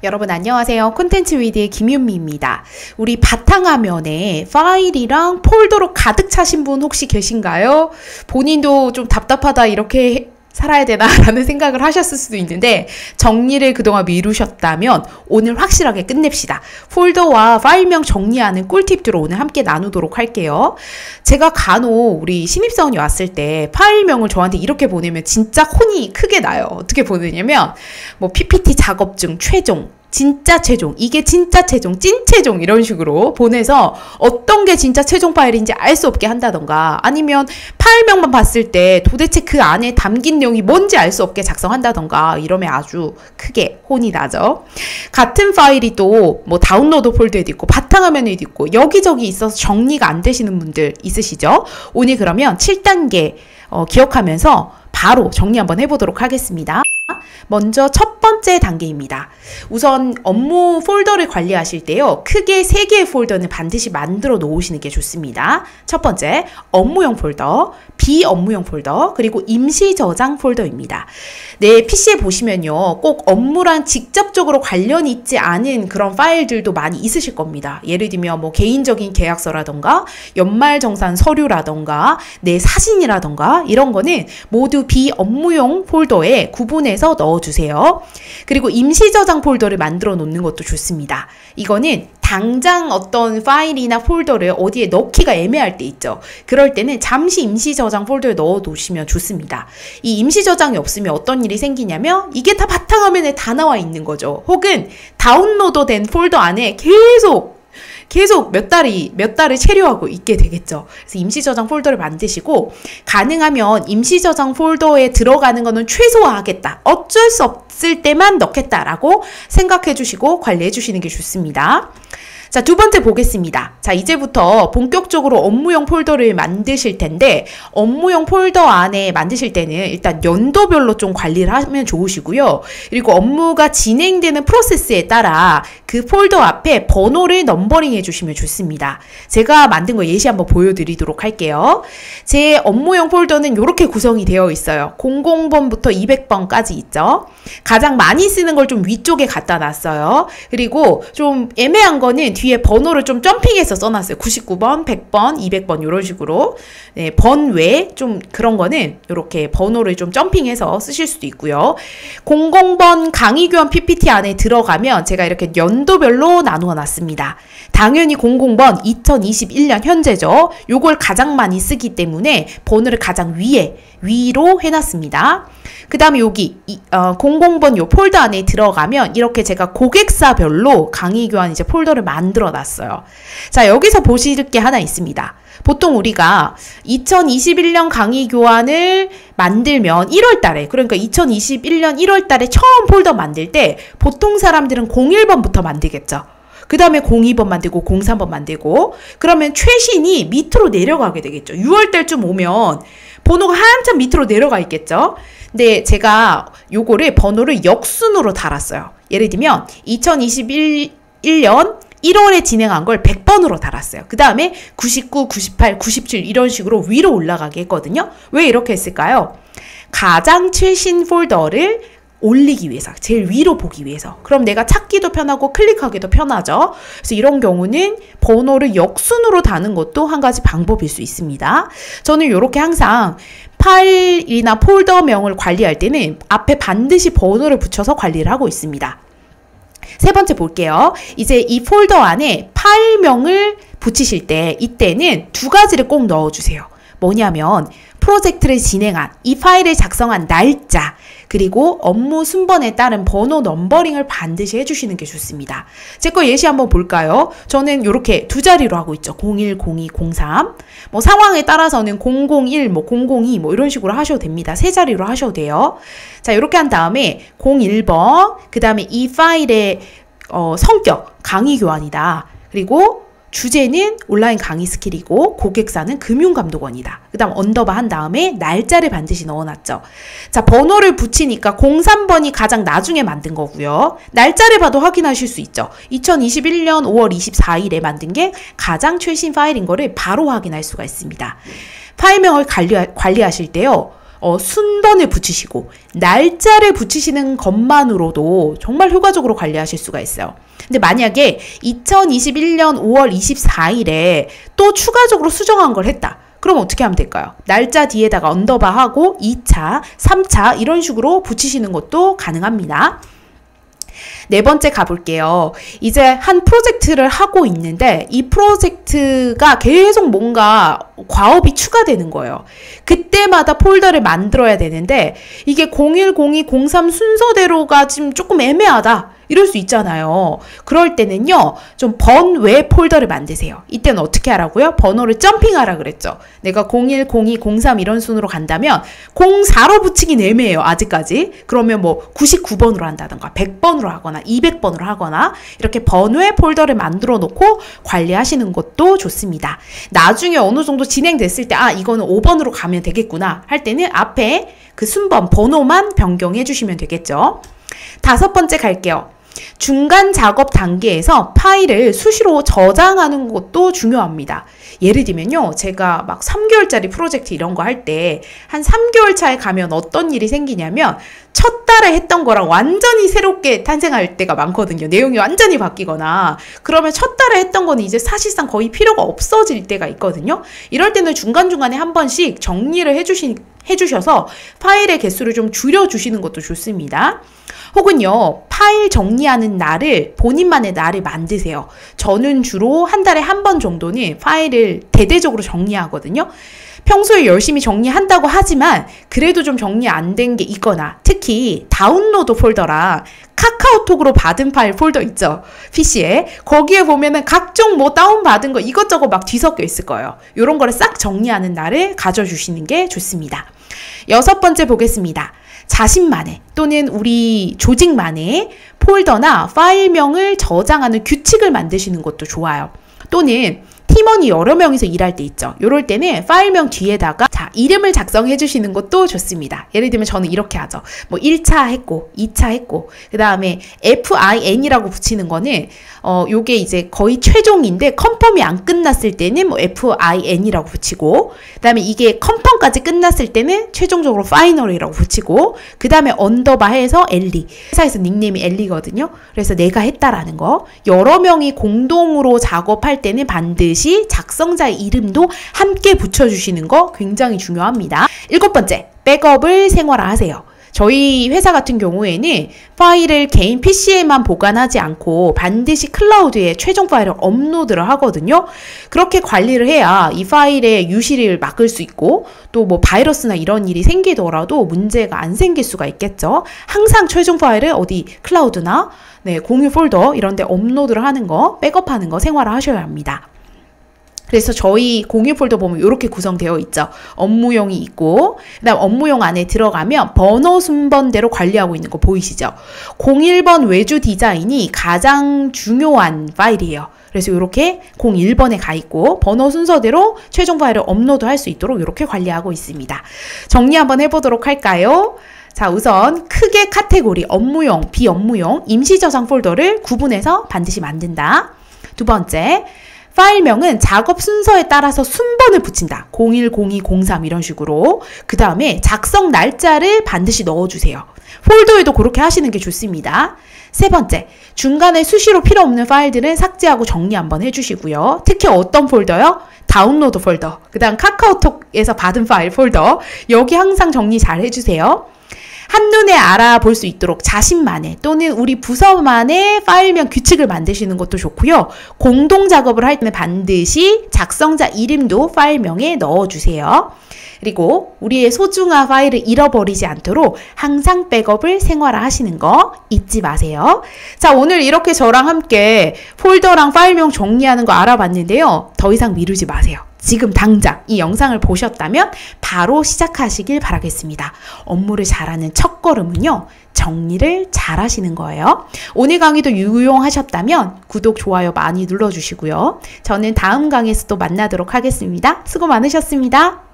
여러분 안녕하세요. 콘텐츠 위드의 김윤미입니다. 우리 바탕화면에 파일이랑 폴더로 가득 차신 분 혹시 계신가요? 본인도 좀 답답하다 이렇게 살아야 되나 라는 생각을 하셨을 수도 있는데 정리를 그동안 미루셨다면 오늘 확실하게 끝냅시다. 폴더와 파일명 정리하는 꿀팁들을 오늘 함께 나누도록 할게요. 제가 간혹 우리 신입사원이 왔을 때 파일명을 저한테 이렇게 보내면 진짜 혼이 크게 나요. 어떻게 보내냐면 뭐 PPT 작업 중 최종, 진짜 최종, 이게 진짜 최종, 찐 최종 이런 식으로 보내서 어떤 게 진짜 최종 파일인지 알 수 없게 한다던가 아니면 파일명만 봤을 때 도대체 그 안에 담긴 내용이 뭔지 알 수 없게 작성한다던가 이러면 아주 크게 혼이 나죠. 같은 파일이 또 뭐 다운로드 폴더에도 있고 바탕화면에도 있고 여기저기 있어서 정리가 안 되시는 분들 있으시죠? 오늘 그러면 7단계 기억하면서 바로 정리 한번 해보도록 하겠습니다. 먼저 첫 번째 단계입니다. 우선 업무 폴더를 관리하실 때요. 크게 3개의 폴더는 반드시 만들어 놓으시는 게 좋습니다. 첫 번째, 업무용 폴더, 비업무용 폴더, 그리고 임시 저장 폴더입니다. 내 PC에 보시면요. 꼭 업무랑 직접적으로 관련이 있지 않은 그런 파일들도 많이 있으실 겁니다. 예를 들면 뭐 개인적인 계약서라던가 연말정산 서류라던가 내 사진이라던가 이런 거는 모두 비업무용 폴더에 구분해서 넣어주세요. 그리고 임시 저장 폴더를 만들어 놓는 것도 좋습니다. 이거는 당장 어떤 파일이나 폴더를 어디에 넣기가 애매할 때 있죠. 그럴 때는 잠시 임시 저장 폴더에 넣어 놓으시면 좋습니다. 이 임시 저장이 없으면 어떤 일이 생기냐면 이게 다 바탕화면에 다 나와 있는 거죠. 혹은 다운로드 된 폴더 안에 계속 몇 달을 체류하고 있게 되겠죠. 그래서 임시 저장 폴더를 만드시고 가능하면 임시 저장 폴더에 들어가는 거는 최소화하겠다. 어쩔 수 없을 때만 넣겠다라고 생각해 주시고 관리해 주시는 게 좋습니다. 자, 두 번째 보겠습니다. 자, 이제부터 본격적으로 업무용 폴더를 만드실 텐데 업무용 폴더 안에 만드실 때는 일단 연도별로 좀 관리를 하면 좋으시고요. 그리고 업무가 진행되는 프로세스에 따라 그 폴더 앞에 번호를 넘버링 해주시면 좋습니다. 제가 만든 거 예시 한번 보여드리도록 할게요. 제 업무용 폴더는 이렇게 구성이 되어 있어요. 00번부터 200번까지 있죠. 가장 많이 쓰는 걸 좀 위쪽에 갖다 놨어요. 그리고 좀 애매한 거는 뒤에 번호를 좀 점핑해서 써놨어요. 99번, 100번, 200번 이런 식으로. 네, 번 외에 좀 그런 거는 이렇게 번호를 좀 점핑해서 쓰실 수도 있고요. 00번 강의교환 PPT 안에 들어가면 제가 이렇게 연도별로 나누어 놨습니다. 당연히 00번 2021년 현재죠. 요걸 가장 많이 쓰기 때문에 번호를 가장 위로 해놨습니다. 그 다음에 여기 00번 요 폴더 안에 들어가면 이렇게 제가 고객사별로 강의교환 이제 폴더를 만들어 놨어요. 자, 여기서 보실 게 하나 있습니다. 보통 우리가 2021년 강의교환을 만들면 1월달에, 그러니까 2021년 1월달에 처음 폴더 만들 때 보통 사람들은 01번부터 만들겠죠. 그 다음에 02번 만들고 03번 만들고 그러면 최신이 밑으로 내려가게 되겠죠. 6월달쯤 오면 번호가 한참 밑으로 내려가 있겠죠. 근데 제가 요거를 번호를 역순으로 달았어요. 예를 들면 2021년 1월에 진행한 걸 100번으로 달았어요. 그 다음에 99, 98, 97 이런 식으로 위로 올라가게 했거든요. 왜 이렇게 했을까요? 가장 최신 폴더를 올리기 위해서, 제일 위로 보기 위해서. 그럼 내가 찾기도 편하고 클릭하기도 편하죠. 그래서 이런 경우는 번호를 역순으로 다는 것도 한 가지 방법일 수 있습니다. 저는 이렇게 항상 파일이나 폴더명을 관리할 때는 앞에 반드시 번호를 붙여서 관리를 하고 있습니다. 세 번째 볼게요. 이제 이 폴더 안에 파일명을 붙이실 때 이때는 두 가지를 꼭 넣어주세요. 뭐냐면 프로젝트를 진행한, 이 파일을 작성한 날짜, 그리고 업무 순번에 따른 번호 넘버링을 반드시 해주시는 게 좋습니다. 제 거 예시 한번 볼까요? 저는 이렇게 두 자리로 하고 있죠. 01, 02, 03. 뭐 상황에 따라서는 001, 뭐 002, 뭐 이런 식으로 하셔도 됩니다. 세 자리로 하셔도 돼요. 자, 이렇게 한 다음에 01번, 그 다음에 이 파일의 성격, 강의 교환이다. 그리고 주제는 온라인 강의 스킬이고 고객사는 금융감독원이다. 그 다음 언더바 한 다음에 날짜를 반드시 넣어놨죠. 자, 번호를 붙이니까 03번이 가장 나중에 만든 거고요. 날짜를 봐도 확인하실 수 있죠. 2021년 5월 24일에 만든 게 가장 최신 파일인 거를 바로 확인할 수가 있습니다. 파일명을 관리하실 때요. 순번을 붙이시고 날짜를 붙이시는 것만으로도 정말 효과적으로 관리하실 수가 있어요. 근데 만약에 2021년 5월 24일에 또 추가적으로 수정한 걸 했다. 그럼 어떻게 하면 될까요? 날짜 뒤에다가 언더바하고 2차, 3차 이런 식으로 붙이시는 것도 가능합니다. 네 번째 가볼게요. 이제 한 프로젝트를 하고 있는데 이 프로젝트가 계속 뭔가 과업이 추가되는 거예요. 그때마다 폴더를 만들어야 되는데 이게 0102, 03 순서대로가 지금 조금 애매하다. 이럴 수 있잖아요. 그럴 때는요, 좀 번외 폴더를 만드세요. 이때는 어떻게 하라고요? 번호를 점핑하라 그랬죠. 내가 01, 02, 03 이런 순으로 간다면 04로 붙이긴 애매해요. 아직까지. 그러면 뭐 99번으로 한다던가 100번으로 하거나 200번으로 하거나 이렇게 번외 폴더를 만들어 놓고 관리하시는 것도 좋습니다. 나중에 어느 정도 진행됐을 때 이거는 5번으로 가면 되겠구나 할 때는 앞에 그 순번 번호만 변경해 주시면 되겠죠. 다섯 번째 갈게요. 중간 작업 단계에서 파일을 수시로 저장하는 것도 중요합니다. 예를 들면요, 제가 막 3개월짜리 프로젝트 이런 거 할 때 한 3개월 차에 가면 어떤 일이 생기냐면 첫 달에 했던 거랑 완전히 새롭게 탄생할 때가 많거든요. 내용이 완전히 바뀌거나. 그러면 첫 달에 했던 거는 이제 사실상 거의 필요가 없어질 때가 있거든요. 이럴 때는 중간중간에 한 번씩 정리를 해주셔서 파일의 개수를 좀 줄여주시는 것도 좋습니다. 혹은요, 파일 정리하는 날을 본인만의 날을 만드세요. 저는 주로 한 달에 한 번 정도는 파일을 대대적으로 정리하거든요. 평소에 열심히 정리한다고 하지만 그래도 좀 정리 안 된 게 있거나 특히 다운로드 폴더랑 카카오톡으로 받은 파일 폴더 있죠. PC에. 거기에 보면은 각종 뭐 다운받은 거 이것저것 막 뒤섞여 있을 거예요. 이런 거를 싹 정리하는 날을 가져주시는 게 좋습니다. 여섯 번째 보겠습니다. 자신만의 또는 우리 조직만의 폴더나 파일명을 저장하는 규칙을 만드시는 것도 좋아요. 또는 팀원이 여러 명이서 일할 때 있죠. 이럴 때는 파일명 뒤에다가 이름을 작성해 주시는 것도 좋습니다. 예를 들면 저는 이렇게 하죠. 뭐 1차 했고 2차 했고 그 다음에 FIN이라고 붙이는 거는 요게 이제 거의 최종인데 컨펌이 안 끝났을 때는 뭐 FIN이라고 붙이고 그 다음에 이게 컨펌까지 끝났을 때는 최종적으로 파이널이라고 붙이고 그 다음에 언더바 해서 엘리. 회사에서 닉네임이 엘리거든요. 그래서 내가 했다라는 거. 여러 명이 공동으로 작업할 때는 반드시 작성자의 이름도 함께 붙여주시는 거 굉장히 중요합니다. 일곱 번째, 백업을 생활화하세요. 저희 회사 같은 경우에는 파일을 개인 PC에만 보관하지 않고 반드시 클라우드에 최종 파일을 업로드를 하거든요. 그렇게 관리를 해야 이 파일의 유실을 막을 수 있고 또 뭐 바이러스나 이런 일이 생기더라도 문제가 안 생길 수가 있겠죠. 항상 최종 파일을 어디 클라우드나 공유 폴더 이런 데 업로드를 하는 거, 백업하는 거 생활화하셔야 합니다. 그래서 저희 공유 폴더 보면 이렇게 구성되어 있죠. 업무용이 있고 그다음 업무용 안에 들어가면 번호 순번대로 관리하고 있는 거 보이시죠? 01번 외주 디자인이 가장 중요한 파일이에요. 그래서 이렇게 01번에 가 있고 번호 순서대로 최종 파일을 업로드할 수 있도록 이렇게 관리하고 있습니다. 정리 한번 해보도록 할까요? 자, 우선 크게 카테고리 업무용, 비업무용, 임시 저장 폴더를 구분해서 반드시 만든다. 두 번째, 파일명은 작업 순서에 따라서 순번을 붙인다. 01, 02, 03 이런 식으로. 그 다음에 작성 날짜를 반드시 넣어주세요. 폴더에도 그렇게 하시는 게 좋습니다. 세 번째, 중간에 수시로 필요 없는 파일들은 삭제하고 정리 한번 해주시고요. 특히 어떤 폴더요? 다운로드 폴더, 그 다음 카카오톡에서 받은 파일 폴더. 여기 항상 정리 잘 해주세요. 한눈에 알아볼 수 있도록 자신만의 또는 우리 부서만의 파일명 규칙을 만드시는 것도 좋고요. 공동 작업을 할 때는 반드시 작성자 이름도 파일명에 넣어주세요. 그리고 우리의 소중한 파일을 잃어버리지 않도록 항상 백업을 생활화하시는 거 잊지 마세요. 자, 오늘 이렇게 저랑 함께 폴더랑 파일명 정리하는 거 알아봤는데요. 더 이상 미루지 마세요. 지금 당장 이 영상을 보셨다면 바로 시작하시길 바라겠습니다. 업무를 잘하는 첫걸음은요, 정리를 잘 하시는 거예요. 오늘 강의도 유용하셨다면 구독, 좋아요 많이 눌러주시고요. 저는 다음 강의에서 또 만나도록 하겠습니다. 수고 많으셨습니다.